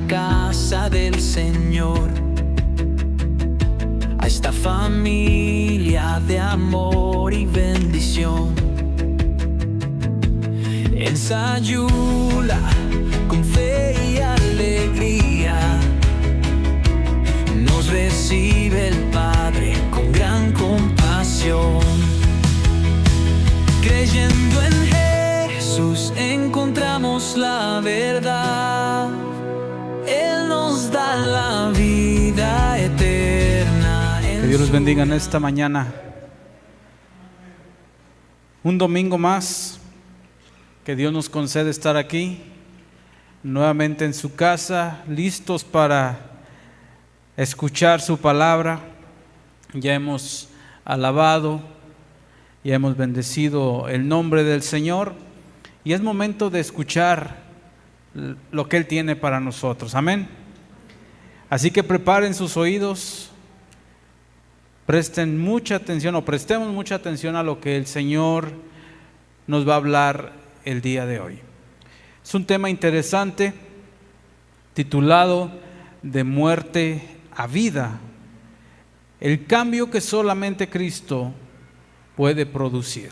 casa del Señor, a esta familia de amor y bendición. En Sayula, con fe y alegría, nos recibe el Padre con gran compasión. Creyendo en Jesús encontramos la verdad. Él nos da la vida eterna. Que Dios los bendiga en esta mañana. Un domingo más que Dios nos concede estar aquí, nuevamente en su casa, listos para escuchar su palabra. Ya hemos alabado, ya hemos bendecido el nombre del Señor y es momento de escuchar lo que Él tiene para nosotros. Amén. Así que preparen sus oídos, presten mucha atención o prestemos mucha atención a lo que el Señor nos va a hablar el día de hoy. Es un tema interesante titulado De muerte a vida, el cambio que solamente Cristo puede producir.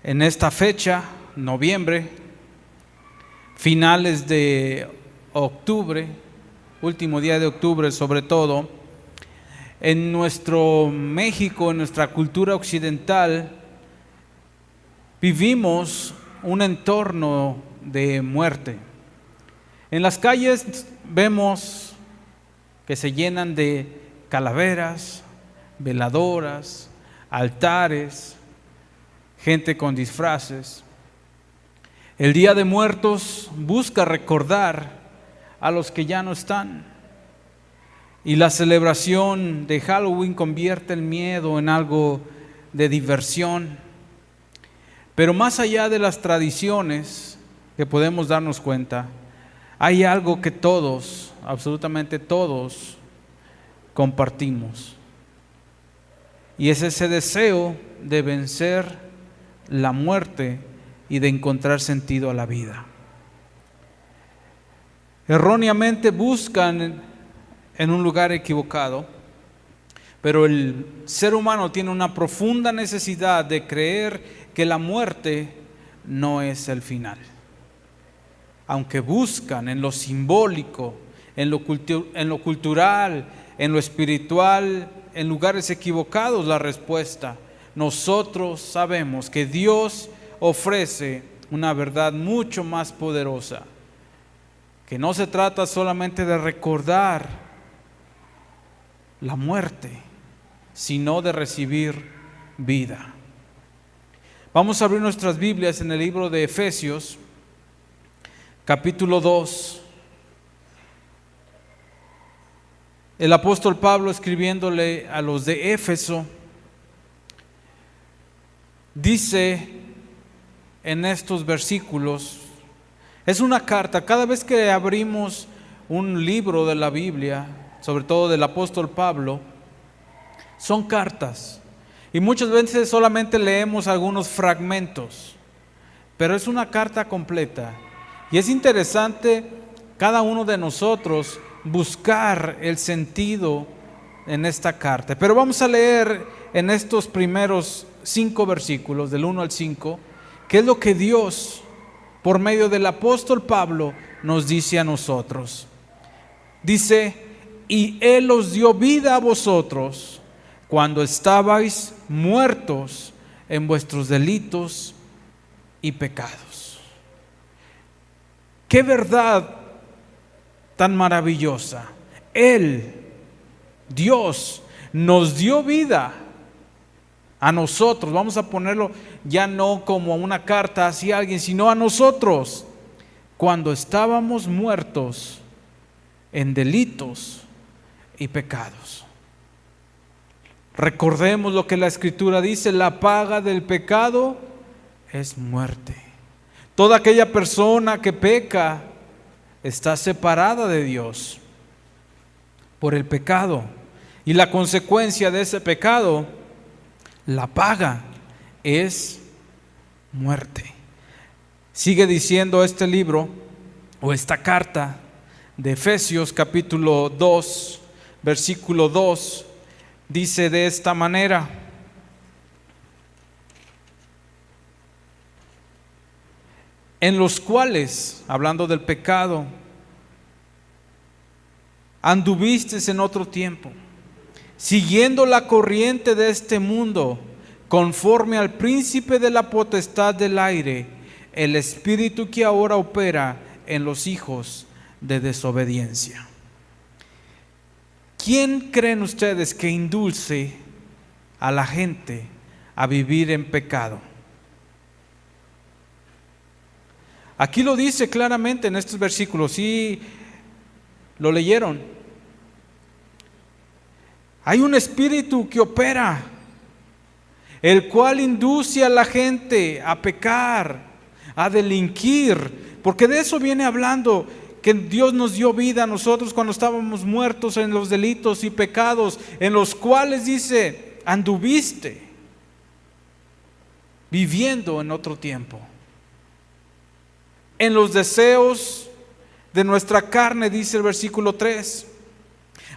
En esta fecha, noviembre, finales de octubre, último día de octubre sobre todo, en nuestro México, en nuestra cultura occidental, vivimos un entorno de muerte. En las calles vemos que se llenan de calaveras, veladoras, altares, gente con disfraces. El Día de Muertos busca recordar a los que ya no están. Y la celebración de Halloween convierte el miedo en algo de diversión. Pero más allá de las tradiciones que podemos darnos cuenta, hay algo que todos, absolutamente todos, compartimos. Y es ese deseo de vencer la muerte y de encontrar sentido a la vida. Erróneamente buscan en un lugar equivocado, pero el ser humano tiene una profunda necesidad de creer que la muerte no es el final. Aunque buscan en lo simbólico, en lo cultural, en lo espiritual, en lugares equivocados la respuesta, nosotros sabemos que Dios ofrece una verdad mucho más poderosa, que no se trata solamente de recordar la muerte, sino de recibir vida. Vamos a abrir nuestras Biblias en el libro de Efesios, capítulo 2. El apóstol Pablo, escribiéndole a los de Éfeso, dice en estos versículos, es una carta. Cada vez que abrimos un libro de la Biblia, sobre todo del apóstol Pablo, son cartas. Y muchas veces solamente leemos algunos fragmentos, pero es una carta completa. Y es interesante cada uno de nosotros buscar el sentido en esta carta. Pero vamos a leer en estos primeros 5 versículos, del 1 al 5, qué es lo que Dios, por medio del apóstol Pablo, nos dice a nosotros. Dice: y Él os dio vida a vosotros cuando estabais muertos en vuestros delitos y pecados. Qué verdad tan maravillosa. Él, Dios, nos dio vida a nosotros. Vamos a ponerlo ya no como una carta hacia alguien, sino a nosotros, cuando estábamos muertos en delitos y pecados. Recordemos lo que la Escritura dice: la paga del pecado es muerte. Toda aquella persona que peca está separada de Dios por el pecado, y la consecuencia de ese pecado, la paga, es muerte. Sigue diciendo este libro, o esta carta de Efesios capítulo 2, versículo 2, dice de esta manera: en los cuales, hablando del pecado, anduvisteis en otro tiempo, siguiendo la corriente de este mundo, conforme al príncipe de la potestad del aire, el espíritu que ahora opera en los hijos de desobediencia. ¿Quién creen ustedes que indulce a la gente a vivir en pecado? Aquí lo dice claramente en estos versículos, ¿sí lo leyeron? Hay un espíritu que opera, el cual induce a la gente a pecar, a delinquir, porque de eso viene hablando, que Dios nos dio vida a nosotros cuando estábamos muertos en los delitos y pecados, en los cuales dice, anduviste, viviendo en otro tiempo, en los deseos de nuestra carne, dice el versículo 3,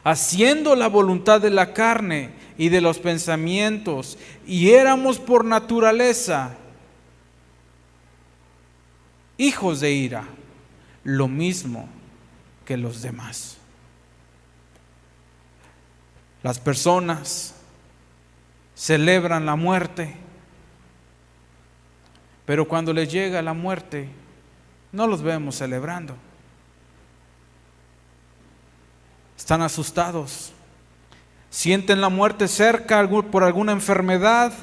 haciendo la voluntad de la carne y de los pensamientos, y éramos por naturaleza hijos de ira, lo mismo que los demás. Las personas celebran la muerte, pero cuando les llega la muerte, no los vemos celebrando. Están asustados, sienten la muerte cerca por alguna enfermedad.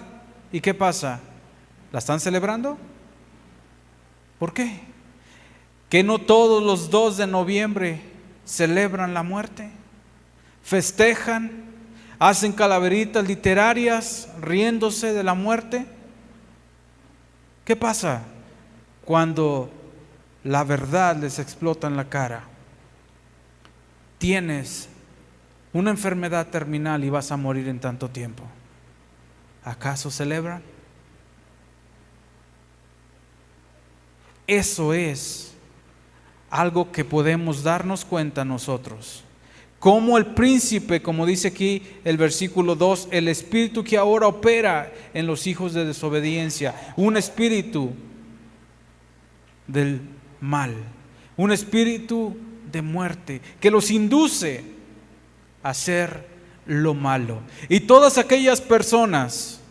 ¿Y qué pasa? ¿La están celebrando? ¿Por qué? ¿Que no todos los 2 de noviembre celebran la muerte? ¿Festejan? ¿Hacen calaveritas literarias riéndose de la muerte? ¿Qué pasa cuando la verdad les explota en la cara? Tienes una enfermedad terminal y vas a morir en tanto tiempo. ¿Acaso celebran? Eso es algo que podemos darnos cuenta nosotros. Como el príncipe, como dice aquí el versículo 2, el espíritu que ahora opera en los hijos de desobediencia, un espíritu del mal, un espíritu de muerte, que los induce a hacer lo malo. Y todas aquellas personas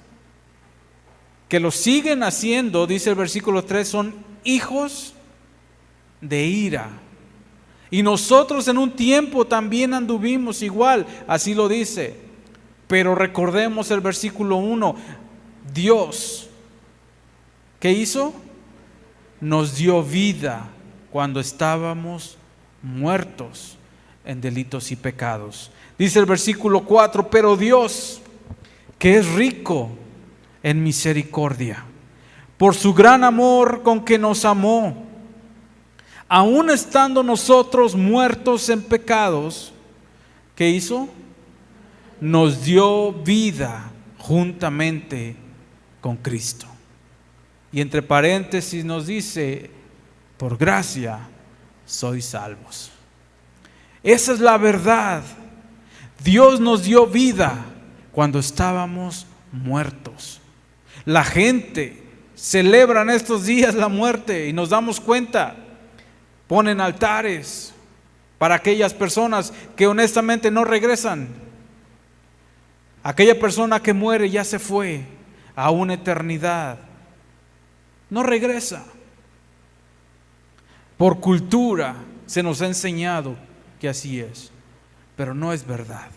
que lo siguen haciendo, dice el versículo 3, son hijos de ira. Y nosotros en un tiempo también anduvimos igual, así lo dice. Pero recordemos el versículo 1, Dios, ¿qué hizo? Nos dio vida cuando estábamos muertos en delitos y pecados. Dice el versículo 4, pero Dios, que es rico en misericordia, por su gran amor con que nos amó, aun estando nosotros muertos en pecados, ¿qué hizo? Nos dio vida juntamente con Cristo. Y entre paréntesis nos dice, por gracia sois salvos. Esa es la verdad. Dios nos dio vida cuando estábamos muertos. La gente celebra en estos días la muerte y nos damos cuenta. Ponen altares para aquellas personas que honestamente no regresan. Aquella persona que muere ya se fue a una eternidad. No regresa. Por cultura se nos ha enseñado que así es, pero no es verdad.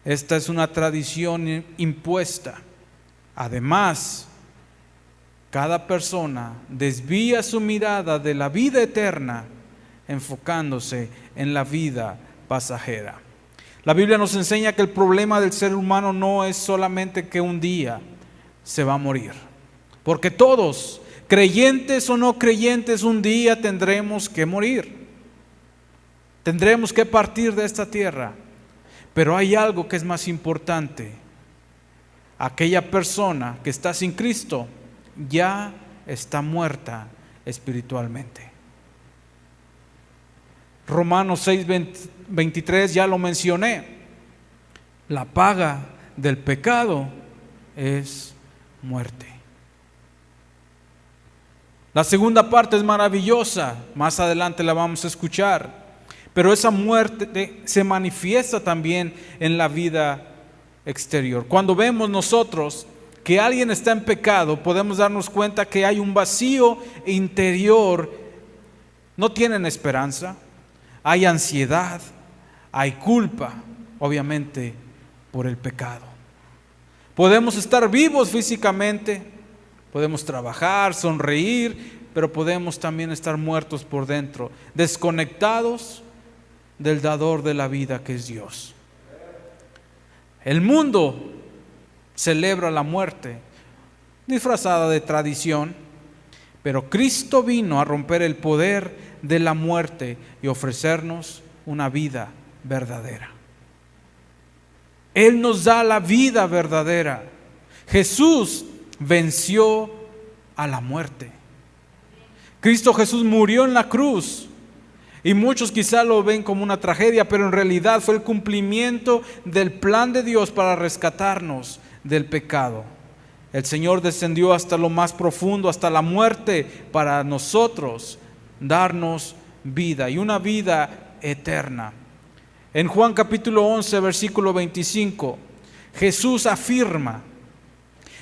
Esta es una tradición impuesta. Además, cada persona desvía su mirada de la vida eterna enfocándose en la vida pasajera. La Biblia nos enseña que el problema del ser humano no es solamente que un día se va a morir, porque todos, creyentes o no creyentes, un día tendremos que morir. Tendremos que partir de esta tierra. Pero hay algo que es más importante. Aquella persona que está sin Cristo ya está muerta espiritualmente. Romanos 6:23 ya lo mencioné. La paga del pecado es muerte. La segunda parte es maravillosa, más adelante la vamos a escuchar, pero esa muerte se manifiesta también en la vida exterior. Cuando vemos nosotros que alguien está en pecado, podemos darnos cuenta que hay un vacío interior. No tienen esperanza, hay ansiedad, hay culpa, obviamente por el pecado. Podemos estar vivos físicamente, podemos trabajar, sonreír, pero podemos también estar muertos por dentro, desconectados del dador de la vida, que es Dios. El mundo celebra la muerte disfrazada de tradición, pero Cristo vino a romper el poder de la muerte y ofrecernos una vida verdadera. Él nos da la vida verdadera. Jesús venció a la muerte. Cristo Jesús murió en la cruz. Y muchos quizá lo ven como una tragedia, pero en realidad fue el cumplimiento del plan de Dios para rescatarnos del pecado. El Señor descendió hasta lo más profundo, hasta la muerte, para nosotros darnos vida y una vida eterna. En Juan capítulo 11, versículo 25, Jesús afirma,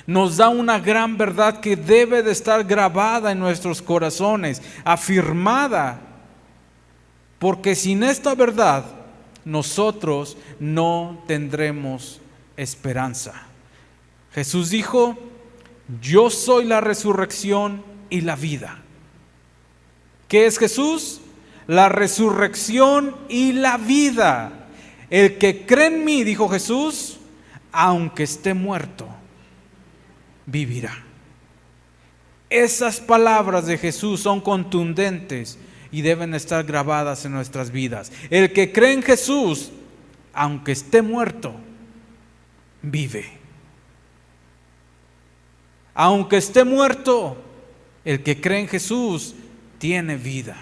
nos da una gran verdad que debe de estar grabada en nuestros corazones, afirmada, porque sin esta verdad nosotros no tendremos esperanza. Jesús dijo, yo soy la resurrección y la vida. ¿Qué es Jesús? La resurrección y la vida. El que cree en mí, dijo Jesús, aunque esté muerto, vivirá. Esas palabras de Jesús son contundentes y deben estar grabadas en nuestras vidas. El que cree en Jesús, aunque esté muerto, vive. Aunque esté muerto, el que cree en Jesús tiene vida.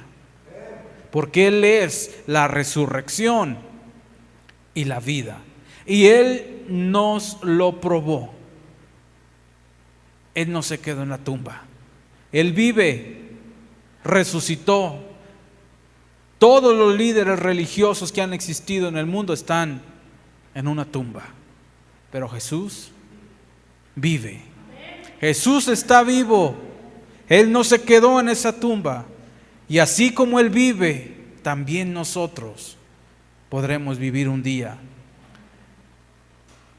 Porque Él es la resurrección y la vida. Y Él nos lo probó. Él no se quedó en la tumba. Él vive, resucitó. Todos los líderes religiosos que han existido en el mundo están en una tumba. Pero Jesús vive. Jesús está vivo. Él no se quedó en esa tumba. Y así como Él vive, también nosotros podremos vivir un día.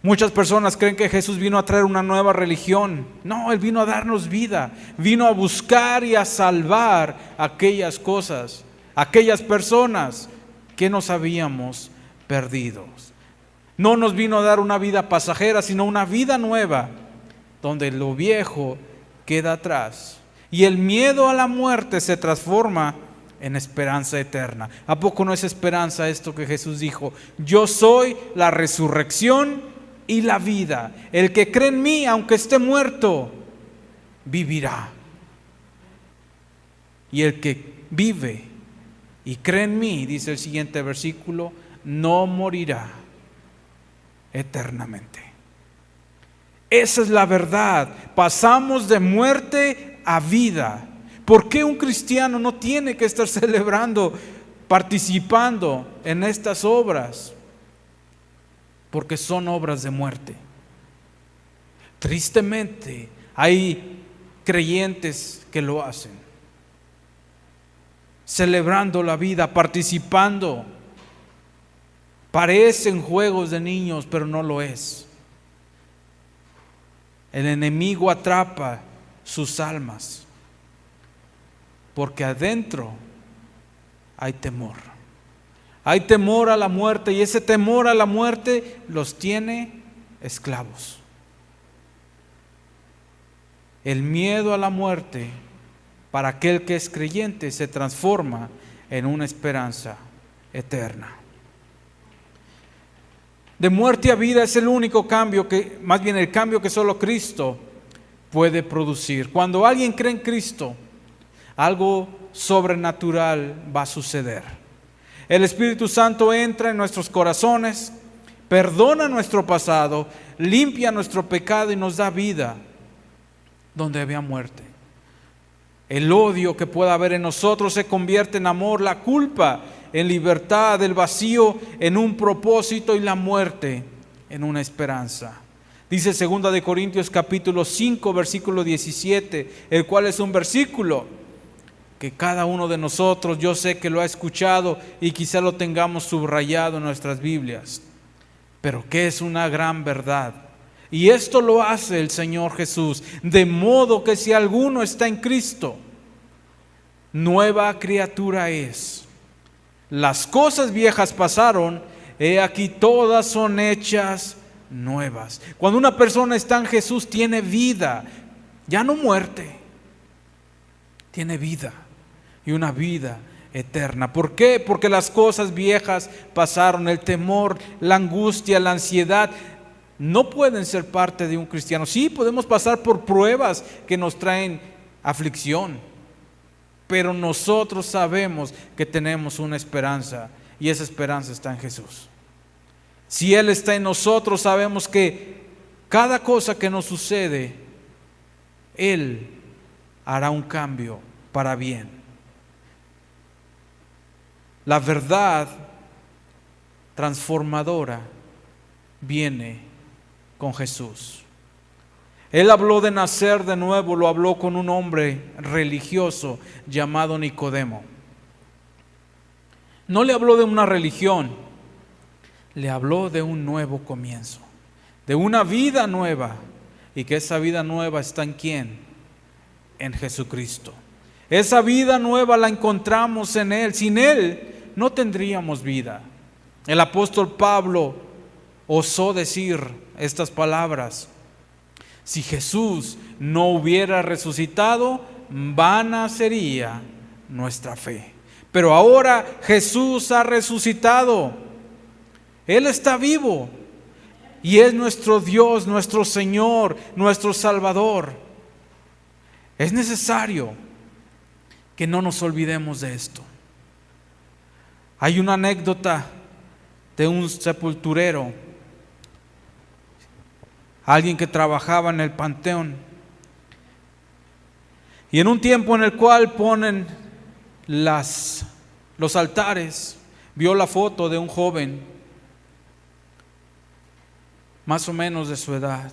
Muchas personas creen que Jesús vino a traer una nueva religión. No, Él vino a darnos vida. Vino a buscar y a salvar aquellas cosas, aquellas personas que nos habíamos perdido. No nos vino a dar una vida pasajera, sino una vida nueva, donde lo viejo queda atrás y el miedo a la muerte se transforma en esperanza eterna. ¿A poco no es esperanza esto que Jesús dijo? Yo soy la resurrección y la vida. El que cree en mí, aunque esté muerto, vivirá. Y el que vive y cree en mí, dice el siguiente versículo, no morirá eternamente. Esa es la verdad. Pasamos de muerte a vida. ¿Por qué un cristiano no tiene que estar celebrando, participando en estas obras? Porque son obras de muerte. Tristemente, hay creyentes que lo hacen, celebrando la vida, participando. Parecen juegos de niños, pero no lo es. El enemigo atrapa sus almas, porque adentro hay temor. Hay temor a la muerte, y ese temor a la muerte los tiene esclavos. El miedo a la muerte, para aquel que es creyente, se transforma en una esperanza eterna. De muerte a vida es el único cambio que, más bien el cambio que solo Cristo puede producir. Cuando alguien cree en Cristo, algo sobrenatural va a suceder. El Espíritu Santo entra en nuestros corazones, perdona nuestro pasado, limpia nuestro pecado y nos da vida donde había muerte. El odio que pueda haber en nosotros se convierte en amor, la culpa en libertad, el vacío en un propósito y la muerte en una esperanza. Dice 2 de Corintios capítulo 5 versículo 17, el cual es un versículo que cada uno de nosotros, yo sé que lo ha escuchado y quizá lo tengamos subrayado en nuestras Biblias, pero que es una gran verdad. Y esto lo hace el Señor Jesús, de modo que si alguno está en Cristo, nueva criatura es. Las cosas viejas pasaron, he aquí todas son hechas nuevas. Cuando una persona está en Jesús, tiene vida, ya no muerte, tiene vida y una vida eterna. ¿Por qué? Porque las cosas viejas pasaron, el temor, la angustia, la ansiedad no pueden ser parte de un cristiano. Sí, podemos pasar por pruebas que nos traen aflicción, pero nosotros sabemos que tenemos una esperanza y esa esperanza está en Jesús. Si Él está en nosotros, sabemos que cada cosa que nos sucede, Él hará un cambio para bien. La verdad transformadora viene con Jesús. Él habló de nacer de nuevo, lo habló con un hombre religioso llamado Nicodemo. No le habló de una religión, le habló de un nuevo comienzo, de una vida nueva, y que esa vida nueva está en ¿quién? En Jesucristo. Esa vida nueva la encontramos en Él. Sin Él no tendríamos vida. El apóstol Pablo osó decir estas palabras: si Jesús no hubiera resucitado, vana sería nuestra fe. Pero ahora Jesús ha resucitado. Él está vivo y es nuestro Dios, nuestro Señor, nuestro Salvador. Es necesario que no nos olvidemos de esto. Hay una anécdota de un sepulturero, alguien que trabajaba en el panteón, y en un tiempo en el cual ponen los altares, vio la foto de un joven más o menos de su edad,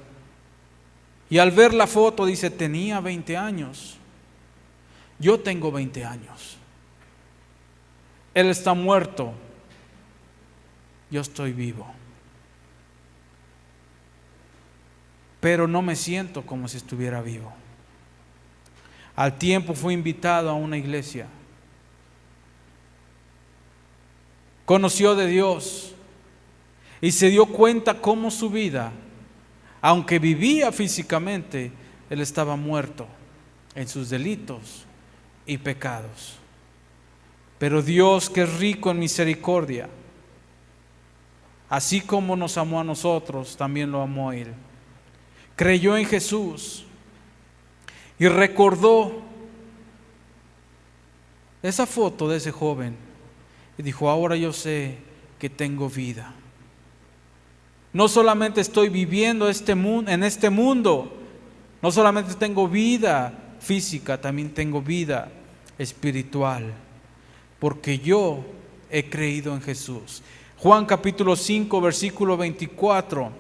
y al ver la foto dice: tenía 20 años, yo tengo 20 años, él está muerto, yo estoy vivo, pero no me siento como si estuviera vivo. Al tiempo fue invitado a una iglesia, conoció de Dios y se dio cuenta cómo su vida, aunque vivía físicamente, él estaba muerto en sus delitos y pecados. Pero Dios, que es rico en misericordia, así como nos amó a nosotros, también lo amó a él. Creyó en Jesús y recordó esa foto de ese joven y dijo: ahora yo sé que tengo vida. No solamente estoy viviendo en este mundo, no solamente tengo vida física, también tengo vida espiritual, porque yo he creído en Jesús. Juan capítulo 5 versículo 24.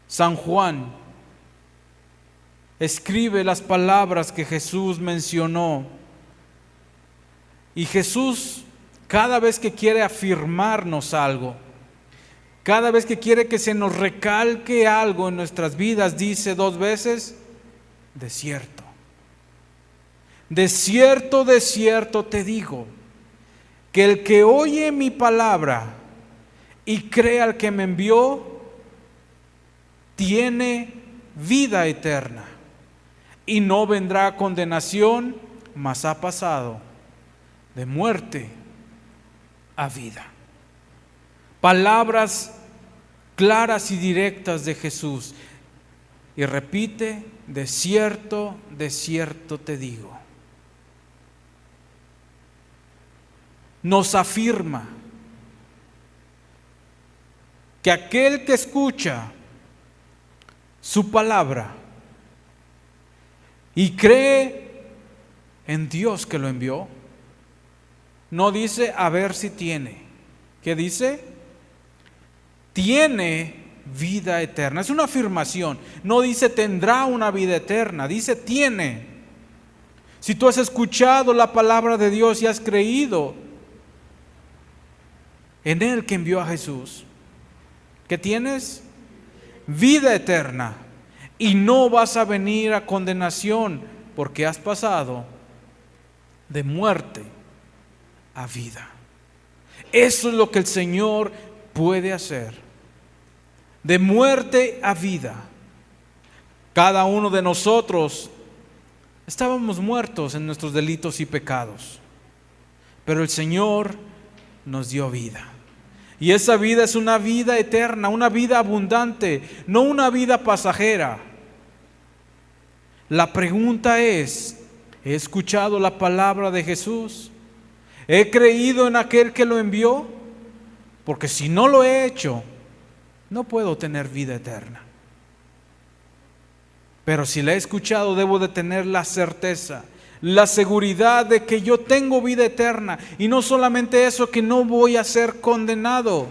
San Juan escribe las palabras que Jesús mencionó. Y Jesús, cada vez que quiere afirmarnos algo, cada vez que quiere que se nos recalque algo en nuestras vidas, dice 2 veces: de cierto. De cierto, de cierto te digo, que el que oye mi palabra y cree al que me envió, tiene vida eterna y no vendrá a condenación, mas ha pasado de muerte a vida. Palabras claras y directas de Jesús. Y repite: de cierto te digo. nos afirma que aquel que escucha su palabra y cree en Dios que lo envió, no dice a ver si tiene. ¿Qué dice? Tiene vida eterna. Es una afirmación. No dice tendrá una vida eterna, dice tiene. Si tú has escuchado la palabra de Dios y has creído en Él que envió a Jesús, ¿qué tienes? Vida eterna. Y no vas a venir a condenación, porque has pasado de muerte a vida. Eso es lo que el Señor puede hacer. De muerte a vida. Cada uno de nosotros estábamos muertos en nuestros delitos y pecados, pero el Señor nos dio vida. Y esa vida es una vida eterna, una vida abundante, no una vida pasajera. La pregunta es, ¿he escuchado la palabra de Jesús? ¿He creído en aquel que lo envió? Porque si no lo he hecho, no puedo tener vida eterna. Pero si la he escuchado, debo de tener la certeza, la seguridad de que yo tengo vida eterna. Y no solamente eso, que no voy a ser condenado,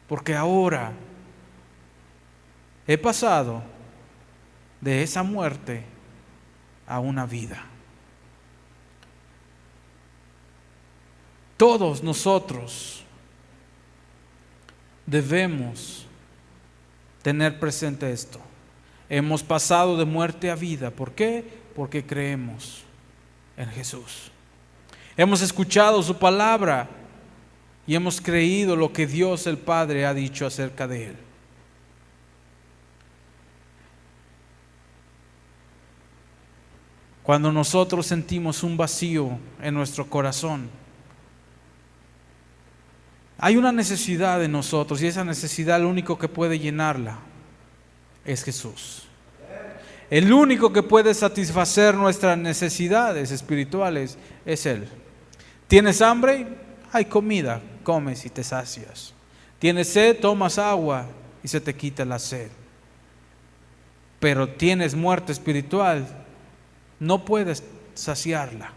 porque ahora he pasado de esa muerte a una vida. Todos nosotros debemos tener presente esto. Hemos pasado de muerte a vida. ¿Por qué? Porque creemos en Jesús. Hemos escuchado su palabra y hemos creído lo que Dios el Padre ha dicho acerca de Él. Cuando nosotros sentimos un vacío en nuestro corazón, hay una necesidad en nosotros, y esa necesidad, lo único que puede llenarla es Jesús. El único que puede satisfacer nuestras necesidades espirituales es Él. ¿Tienes hambre? Hay comida, comes y te sacias. ¿Tienes sed? Tomas agua y se te quita la sed. Pero tienes muerte espiritual, no puedes saciarla.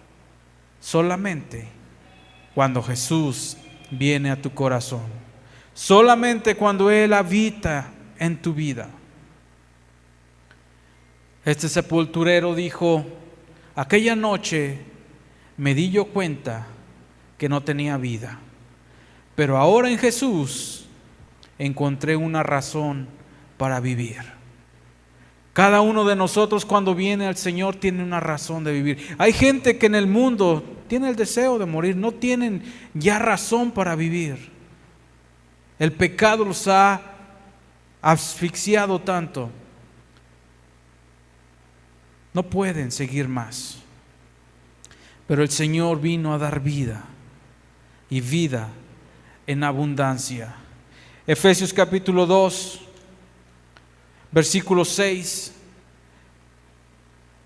Solamente cuando Jesús viene a tu corazón. Solamente cuando Él habita en tu vida. Este sepulturero dijo: aquella noche me di yo cuenta que no tenía vida, pero ahora en Jesús encontré una razón para vivir. Cada uno de nosotros, cuando viene al Señor, tiene una razón de vivir. Hay gente que en el mundo tiene el deseo de morir, no tienen ya razón para vivir. El pecado los ha asfixiado tanto. No pueden seguir más. Pero el Señor vino a dar vida, y vida en abundancia. Efesios capítulo 2, versículo 6,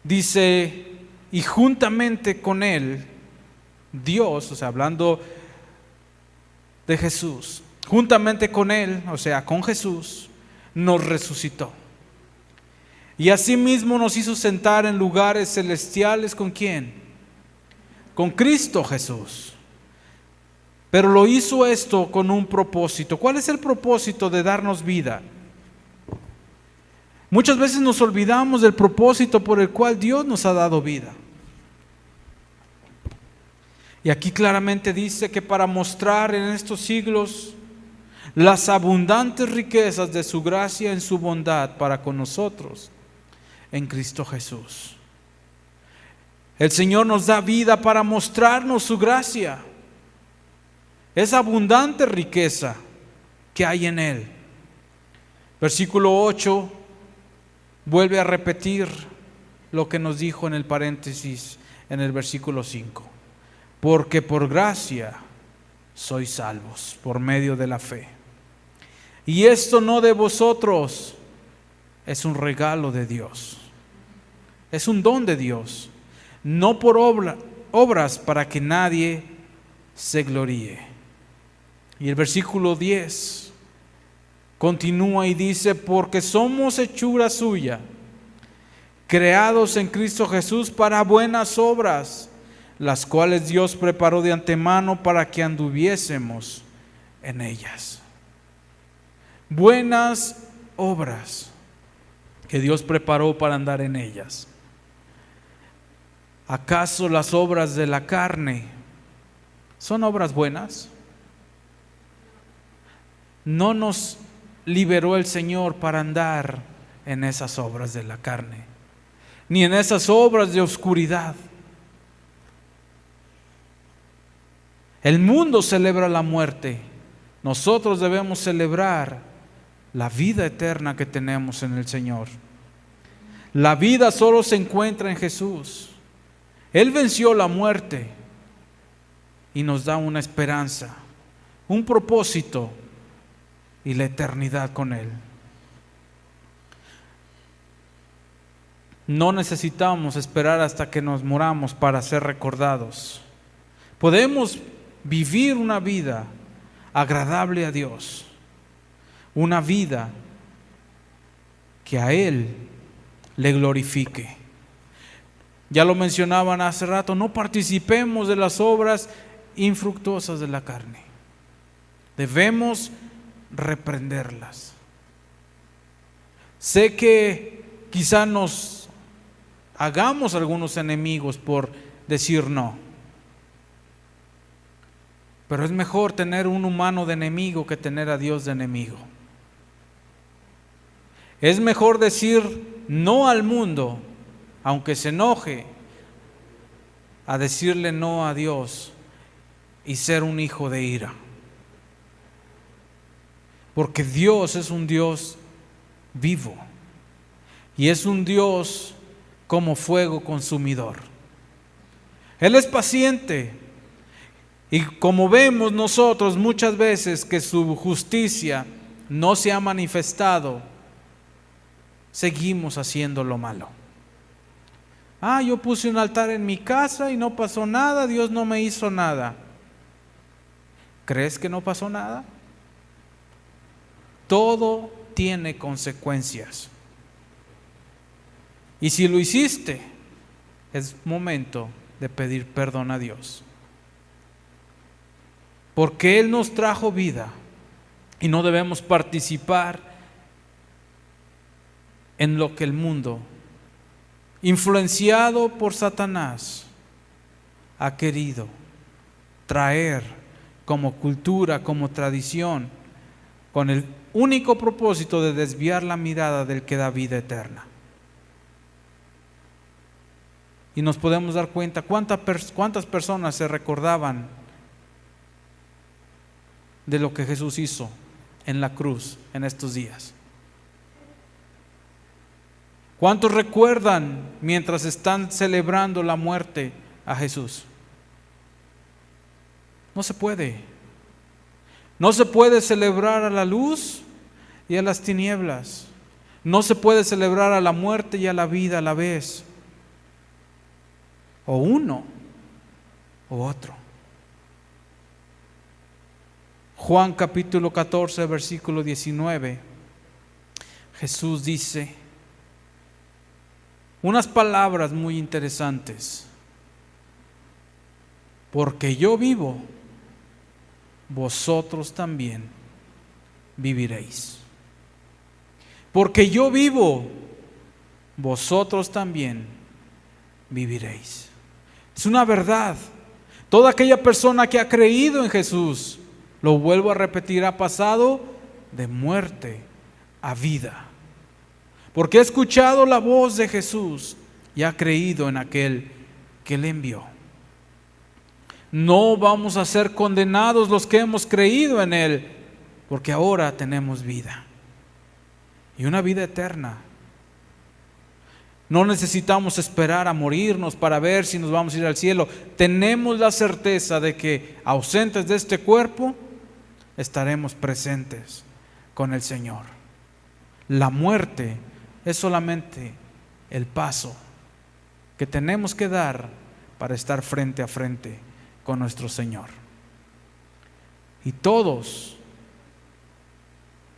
dice: y juntamente con Él, Dios, o sea, hablando de Jesús, juntamente con Él, o sea, con Jesús, nos resucitó. Y asimismo nos hizo sentar en lugares celestiales. ¿Con quién? Con Cristo Jesús. Pero lo hizo esto con un propósito. ¿Cuál es el propósito de darnos vida? Muchas veces nos olvidamos del propósito por el cual Dios nos ha dado vida. Y aquí claramente dice que para mostrar en estos siglos las abundantes riquezas de su gracia en su bondad para con nosotros en Cristo Jesús. El Señor nos da vida para mostrarnos su gracia, esa abundante riqueza que hay en Él. Versículo 8 vuelve a repetir lo que nos dijo en el paréntesis en el versículo 5. Porque por gracia sois salvos por medio de la fe. Y esto no de vosotros, es un regalo de Dios. Es un don de Dios. No por obras para que nadie se gloríe. Y el versículo 10 continúa y dice: porque somos hechura suya, creados en Cristo Jesús para buenas obras, las cuales Dios preparó de antemano para que anduviésemos en ellas. Buenas obras que Dios preparó para andar en ellas. ¿Acaso las obras de la carne son obras buenas? No nos liberó el Señor para andar en esas obras de la carne, ni en esas obras de oscuridad. El mundo celebra la muerte. Nosotros debemos celebrar la vida eterna que tenemos en el Señor. La vida solo se encuentra en Jesús. Él venció la muerte y nos da una esperanza, un propósito y la eternidad con Él. No necesitamos esperar hasta que nos muramos para ser recordados. Podemos vivir una vida agradable a Dios, una vida que a Él le glorifique. Ya lo mencionaban hace rato, no participemos de las obras infructuosas de la carne. Debemos reprenderlas. Sé que quizá nos hagamos algunos enemigos por decir no, pero es mejor tener un humano de enemigo que tener a Dios de enemigo. Es mejor decir no al mundo, aunque se enoje, a decirle no a Dios y ser un hijo de ira. Porque Dios es un Dios vivo y es un Dios como fuego consumidor. Él es paciente y como vemos nosotros muchas veces que su justicia no se ha manifestado, seguimos haciendo lo malo. Yo puse un altar en mi casa y no pasó nada, Dios no me hizo nada. ¿Crees que no pasó nada? Todo tiene consecuencias. Y si lo hiciste, es momento de pedir perdón a Dios. Porque Él nos trajo vida y no debemos participar en lo que el mundo, influenciado por Satanás, ha querido traer como cultura, como tradición, con el único propósito de desviar la mirada del que da vida eterna. Y nos podemos dar cuenta cuántas personas se recordaban de lo que Jesús hizo en la cruz en estos días. ¿Cuántos recuerdan mientras están celebrando la muerte a Jesús? No se puede. No se puede celebrar a la luz y a las tinieblas. No se puede celebrar a la muerte y a la vida a la vez. O uno o otro. Juan capítulo 14, versículo 19. Jesús dice unas palabras muy interesantes. Porque yo vivo, vosotros también viviréis. Porque yo vivo, vosotros también viviréis. Es una verdad. Toda aquella persona que ha creído en Jesús, lo vuelvo a repetir, ha pasado de muerte a vida. Porque ha escuchado la voz de Jesús y ha creído en aquel que le envió. No vamos a ser condenados los que hemos creído en Él, porque ahora tenemos vida. Y una vida eterna. No necesitamos esperar a morirnos para ver si nos vamos a ir al cielo. Tenemos la certeza de que, ausentes de este cuerpo, estaremos presentes con el Señor. La muerte es solamente el paso que tenemos que dar para estar frente a frente con nuestro Señor. y todos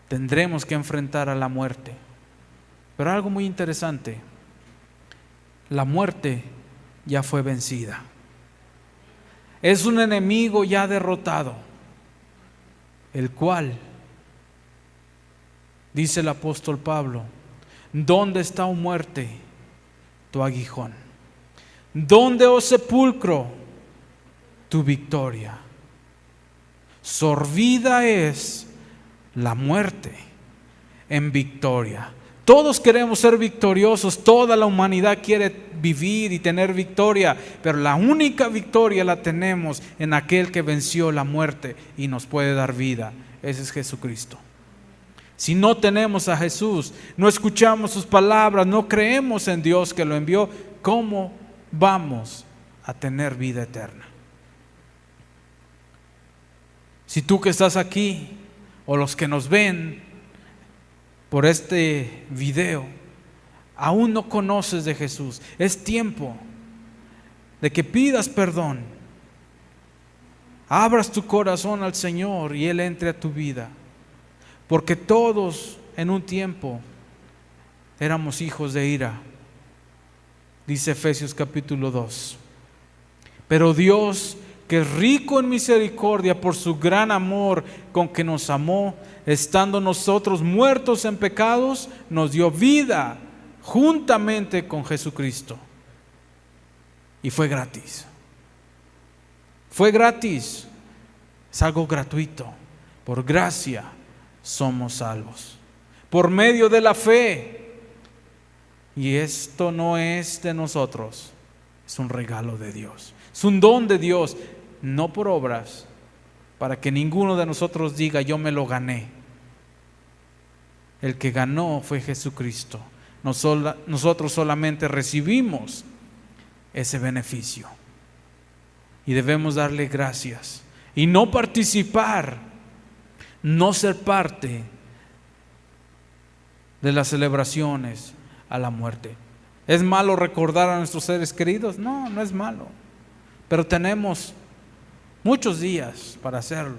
tendremos que enfrentar a la muerte. Pero algo muy interesante, la muerte ya fue vencida. Es un enemigo ya derrotado, el cual, dice el apóstol Pablo, ¿dónde está, oh muerte, tu aguijón? ¿Dónde, oh sepulcro, tu victoria? Sorbida es la muerte en victoria. Todos queremos ser victoriosos, toda la humanidad quiere vivir y tener victoria, pero la única victoria la tenemos en aquel que venció la muerte y nos puede dar vida. Ese es Jesucristo. Si no tenemos a Jesús, no escuchamos sus palabras, no creemos en Dios que lo envió, ¿cómo vamos a tener vida eterna? Si tú que estás aquí o los que nos ven por este video aún no conoces de Jesús, es tiempo de que pidas perdón, abras tu corazón al Señor y Él entre a tu vida, porque todos en un tiempo éramos hijos de ira, dice Efesios capítulo 2. Pero Dios, que es rico en misericordia por su gran amor con que nos amó, estando nosotros muertos en pecados, nos dio vida juntamente con Jesucristo. Y fue gratis. Fue gratis. Es algo gratuito. Por gracia somos salvos. Por medio de la fe. Y esto no es de nosotros. Es un regalo de Dios. Es un don de Dios. No por obras, para que ninguno de nosotros diga yo me lo gané. El que ganó fue Jesucristo. Nosotros solamente recibimos ese beneficio y debemos darle gracias y no participar, no ser parte de las celebraciones a la muerte. ¿Es malo recordar a nuestros seres queridos? No, no es malo, pero tenemos muchos días para hacerlo,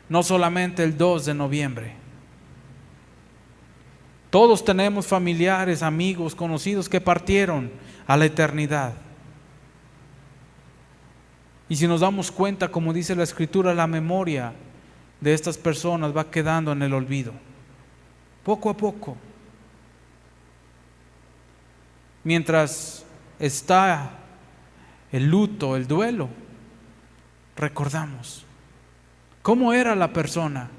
no solamente el 2 de noviembre. Todos tenemos familiares, amigos, conocidos que partieron a la eternidad. Y si nos damos cuenta, como dice la Escritura, la memoria de estas personas va quedando en el olvido, poco a poco. Mientras está el luto, el duelo, recordamos cómo era la persona,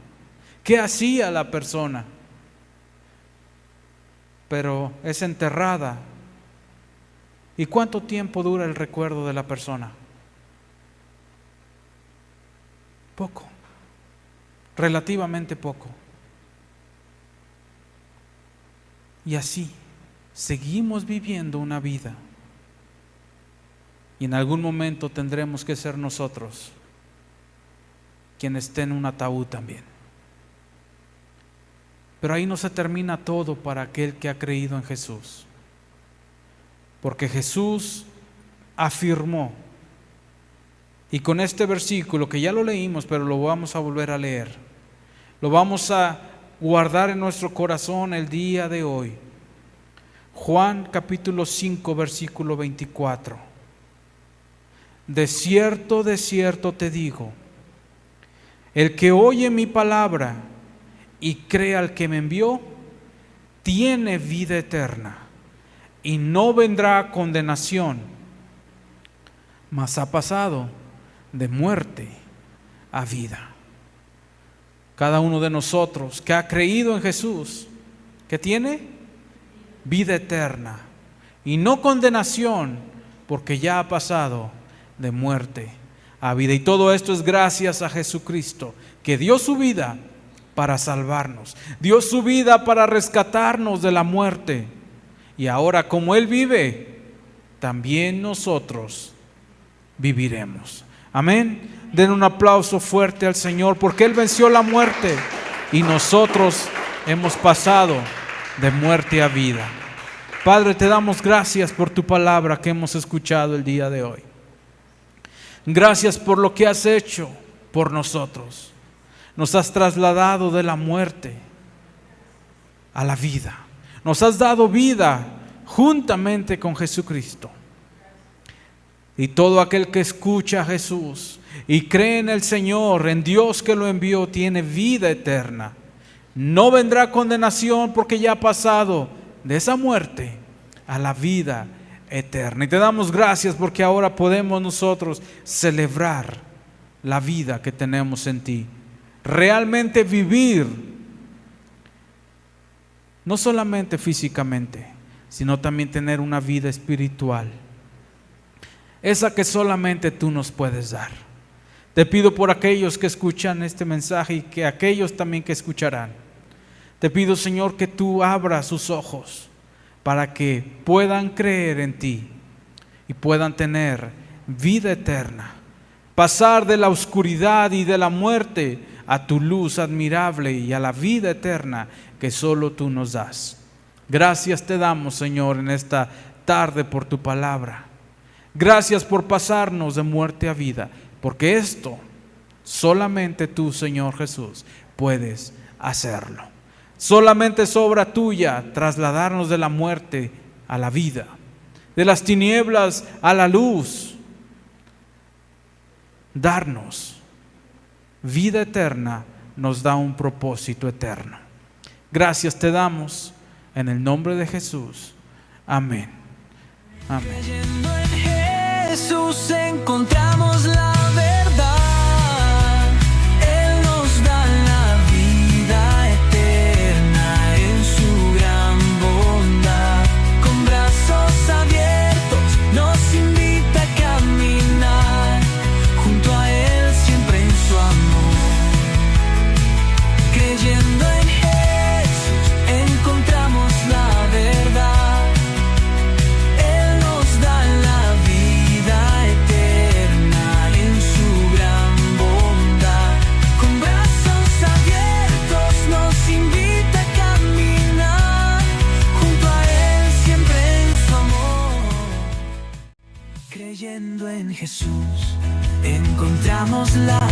qué hacía la persona. Pero es enterrada. ¿Y cuánto tiempo dura el recuerdo de la persona? Poco, relativamente poco. Y así seguimos viviendo una vida. Y en algún momento tendremos que ser nosotros quienes estén en un ataúd también. Pero ahí no se termina todo para aquel que ha creído en Jesús. Porque Jesús afirmó, y con este versículo que ya lo leímos, pero lo vamos a volver a leer, lo vamos a guardar en nuestro corazón el día de hoy. Juan capítulo 5 versículo 24. De cierto te digo, el que oye mi palabra y cree al que me envió, tiene vida eterna y no vendrá a condenación, mas ha pasado de muerte a vida. Cada uno de nosotros que ha creído en Jesús, que tiene vida eterna y no condenación, porque ya ha pasado de muerte a vida. Y todo esto es gracias a Jesucristo, que dio su vida para salvarnos, dio su vida para rescatarnos de la muerte. Y ahora, como Él vive, también nosotros viviremos. Amén. Den un aplauso fuerte al Señor, porque Él venció la muerte y nosotros hemos pasado de muerte a vida. Padre, te damos gracias por tu palabra que hemos escuchado el día de hoy. Gracias por lo que has hecho por nosotros. Nos has trasladado de la muerte a la vida. Nos has dado vida juntamente con Jesucristo. Y todo aquel que escucha a Jesús y cree en el Señor, en Dios que lo envió, tiene vida eterna. No vendrá condenación porque ya ha pasado de esa muerte a la vida eterna. Y te damos gracias porque ahora podemos nosotros celebrar la vida que tenemos en ti. Realmente vivir, no solamente físicamente, sino también tener una vida espiritual. Esa que solamente tú nos puedes dar. Te pido por aquellos que escuchan este mensaje y que aquellos también que escucharán. Te pido, Señor, que tú abras sus ojos para que puedan creer en ti y puedan tener vida eterna. Pasar de la oscuridad y de la muerte a tu luz admirable y a la vida eterna que solo tú nos das. Gracias te damos, Señor, en esta tarde por tu palabra. Gracias por pasarnos de muerte a vida, porque esto solamente tú, Señor Jesús, puedes hacerlo. Solamente es obra tuya trasladarnos de la muerte a la vida, de las tinieblas a la luz, darnos vida eterna, nos da un propósito eterno. Gracias te damos en el nombre de Jesús. Amén. Amén. Creyendo en Jesús encontramos la verdad. Él nos da la vida eterna en su gran bondad. Con brazos abiertos nos invita a caminar junto a Él siempre en su amor. Creyendo en Jesús encontramos la verdad. Creyendo en Jesús encontramos la